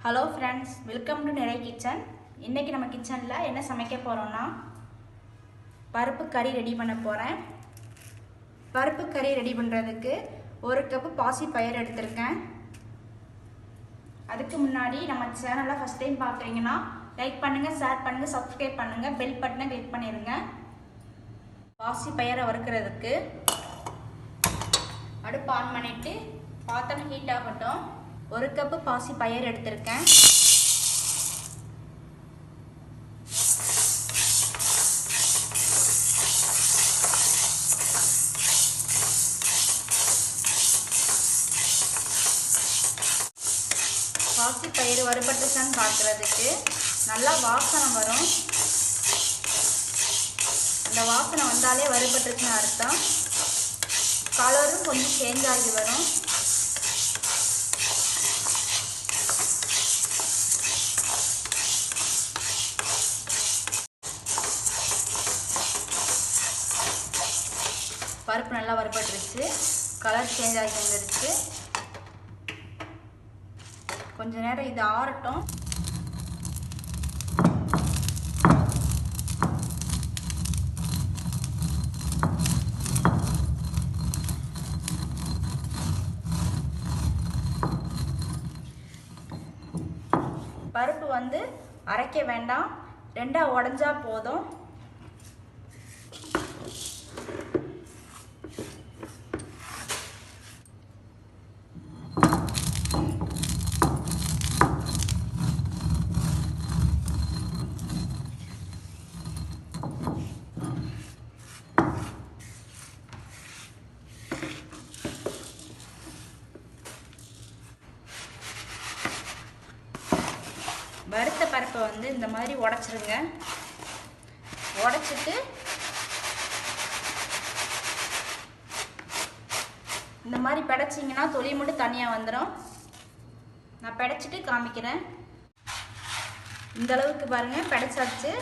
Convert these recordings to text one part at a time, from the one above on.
Hello friends, welcome to நிறை kitchen. இன்றைக்கி நம்ம கிச்சனில் என்ன சமைக்க போகிறோன்னா பருப்பு கறி ரெடி பண்ண போகிறேன். பருப்பு கறி ரெடி பண்ணுறதுக்கு 1 கப்பு பாசி பயிர் எடுத்திருக்கேன். அதுக்கு முன்னாடி நம்ம சேனலை ஃபஸ்ட் டைம் பார்க்குறீங்கன்னா லைக் பண்ணுங்கள், ஷேர் பண்ணுங்கள், சப்ஸ்கிரைப் பண்ணுங்கள், பெல் பட்டனை கிளிக் பண்ணிடுங்க. பாசி பயிரை வறுக்கிறதுக்கு அடுப்பு ஆன் பண்ணிவிட்டு பாத்திரம் ஹீட் ஆகட்டும். 1 கப்பு பாசி பயிர் எடுத்திருக்கேன். பாசி பயிர் வறுபட்டுச்சான்னு பார்க்குறதுக்கு நல்லா வாசனை வரும். அந்த வாசனை வந்தாலே வறுபட்டுச்சுன்னு அர்த்தம். கலரும் கொஞ்சம் சேஞ்ச் ஆகி வரும். பருப்பு நல்லா வறுபட்டுருச்சு, கலர் சேஞ்ச் ஆகி வந்துருச்சு. கொஞ்ச நேரம் இது ஆறட்டும். பருப்பு வந்து அரைக்க வேண்டாம், 2ஆ உடைஞ்சா போதும். வறுத்த பருப்பை வந்து இந்த மாதிரி உடைச்சிருங்க. உடைச்சிட்டு இந்த மாதிரி பிடைச்சிங்கன்னா தொலி மட்டும் தனியாக வந்துடும். நான் பிடைச்சிட்டு காமிக்கிறேன். இந்த அளவுக்கு பாருங்கள், பிடைச்சாச்சு.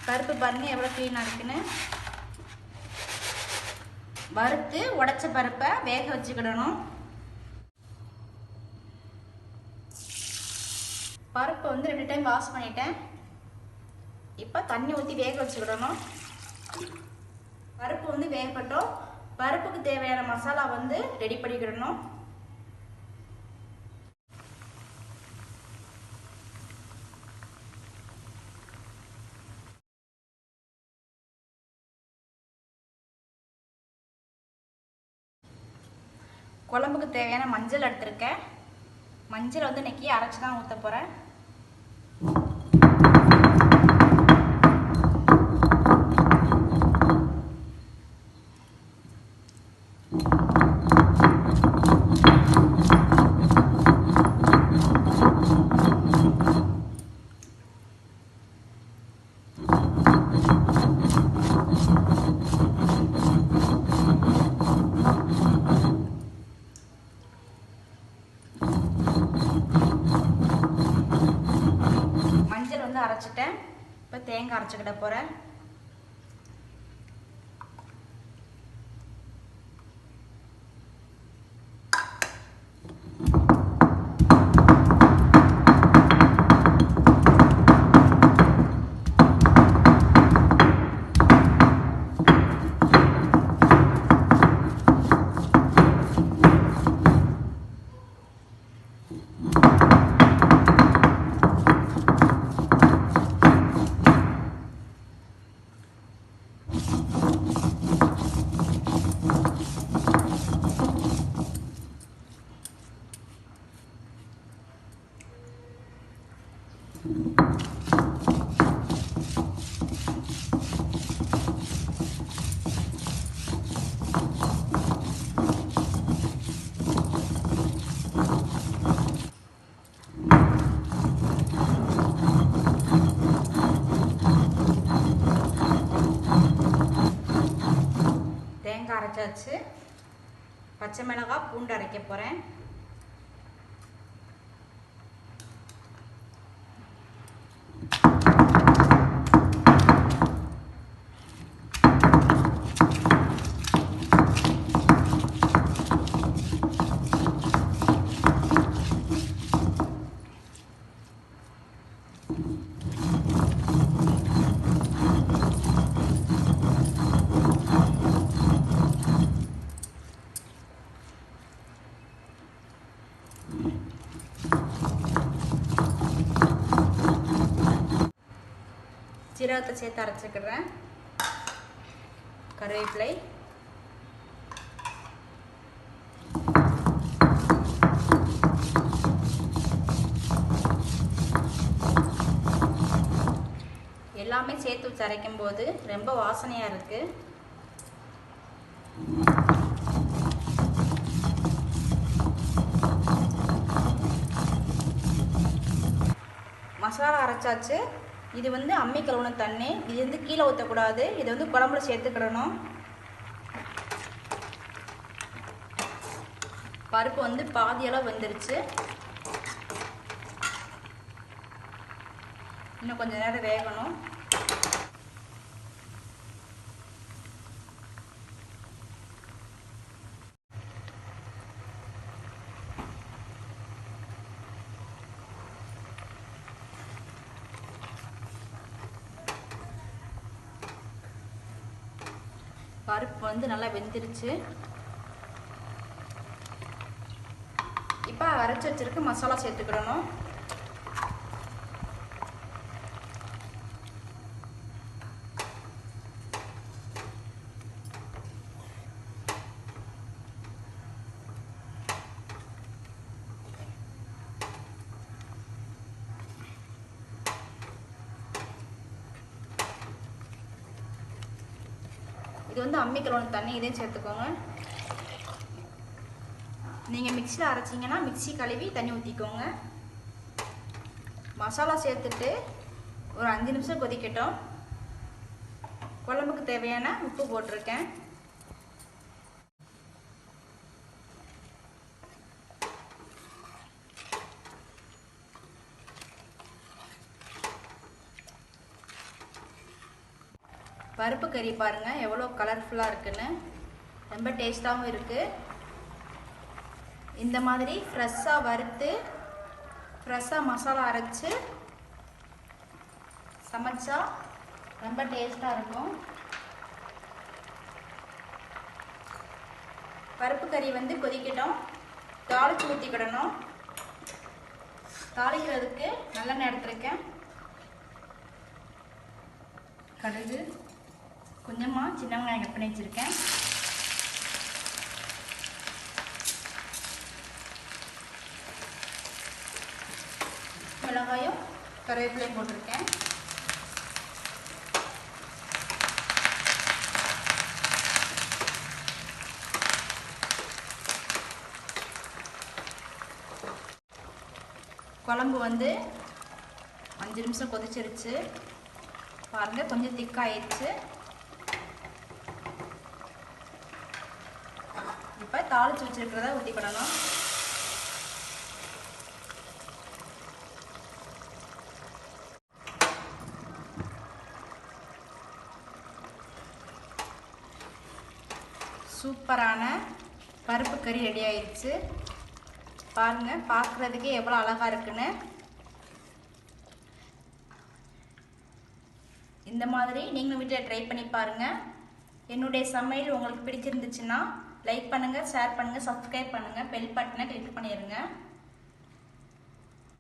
பருப்பு பாருங்கள் எவ்வளோ க்ளீனாக இருக்குன்னு. வறுத்து உடைச்ச பருப்பை வேக வச்சுக்கிடணும். பருப்பு வந்து 2 டைம் வாஷ் பண்ணிட்டேன். இப்போ தண்ணி ஊற்றி வேக வச்சுக்கிடணும். பருப்பு வந்து வேகட்டும். பருப்புக்கு தேவையான மசாலா வந்து ரெடி பண்ணிக்கிடணும். குழம்புக்கு தேவையான மஞ்சள் எடுத்திருக்கேன். மஞ்சள் வந்து இன்னைக்கு அரைச்சி தான் ஊற்ற போகிறேன். மஞ்சள் வந்து அரைச்சிட்டேன். இப்போ தேங்காய் அரைச்சிக்கிட போகிறேன். தேங்காய் அரைச்சாச்சு. பச்சை மிளகாய், பூண்டு அரைக்க போகிறேன். சீரகத்தை சேர்த்து அரைச்சிக்கிறேன். கருவேப்பிலை, எல்லாமே சேர்த்து வச்சு அரைக்கும் போது ரொம்ப வாசனையாக இருக்கு. மசாலா அரைச்சாச்சு. இது வந்து அம்மி கழுவுன தண்ணி. இது வந்து கீழே ஊற்றக்கூடாது. இது வந்து குழம்புல சேர்த்துக்கிடணும். பருப்பு வந்து பாதியளவு வெந்துருச்சு. இன்னும் கொஞ்சம் நேரம் வேகணும். பருப்பு வந்து நல்லா வெந்துருச்சு. இப்போ அரைச்சி வச்சிருக்க மசாலா சேர்த்துக்கிடணும். இது வந்து அம்மி கழுவுன தண்ணி. இதையும் சேர்த்துக்கோங்க. நீங்கள் மிக்சியில் அரைச்சிங்கன்னா மிக்சி கழுவி தண்ணி ஊற்றிக்கோங்க. மசாலா சேர்த்துட்டு ஒரு 5 நிமிஷம் கொதிக்கட்டும். குழம்புக்கு தேவையான உப்பு போட்டிருக்கேன். பருப்பு கறி பாருங்கள் எவ்வளோ கலர்ஃபுல்லாக இருக்குன்னு. ரொம்ப டேஸ்ட்டாகவும் இருக்குது. இந்த மாதிரி ஃப்ரெஷ்ஷாக வறுத்து ஃப்ரெஷ்ஷாக மசாலா அரைச்சி சமைச்சா ரொம்ப டேஸ்ட்டாக இருக்கும். பருப்பு கறி வந்து கொதிக்கட்டும். தாளித்து ஊற்றிக்கிடணும். தாளிக்கிறதுக்கு நல்லெண்ணெய் எடுத்துருக்கேன். கடுகு, கொஞ்சமாக சின்ன வெங்காயம் கட் பண்ணி வச்சுருக்கேன். மிளகாயும் கருவேப்பிலையும் போட்டிருக்கேன். குழம்பு வந்து 5 நிமிஷம் கொதிச்சிருச்சு. பாருங்கள் கொஞ்சம் திக்காயிடுச்சு. இப்போ தாளித்து வச்சுருக்கிறத ஊற்றிக்கிடணும். சூப்பரான பருப்பு கறி ரெடி ஆயிடுச்சு. பாருங்கள் பார்க்குறதுக்கே எவ்வளோ அழகாக இருக்குன்னு. இந்த மாதிரி நீங்களும் வீட்டில் ட்ரை பண்ணி பாருங்கள். என்னுடைய சமையல் உங்களுக்கு பிடிச்சிருந்துச்சுன்னா லைக் பண்ணுங்கள், ஷேர் பண்ணுங்கள், சப்ஸ்கிரைப் பண்ணுங்கள், பெல் பட்டனை கிளிக் பண்ணிடுங்க.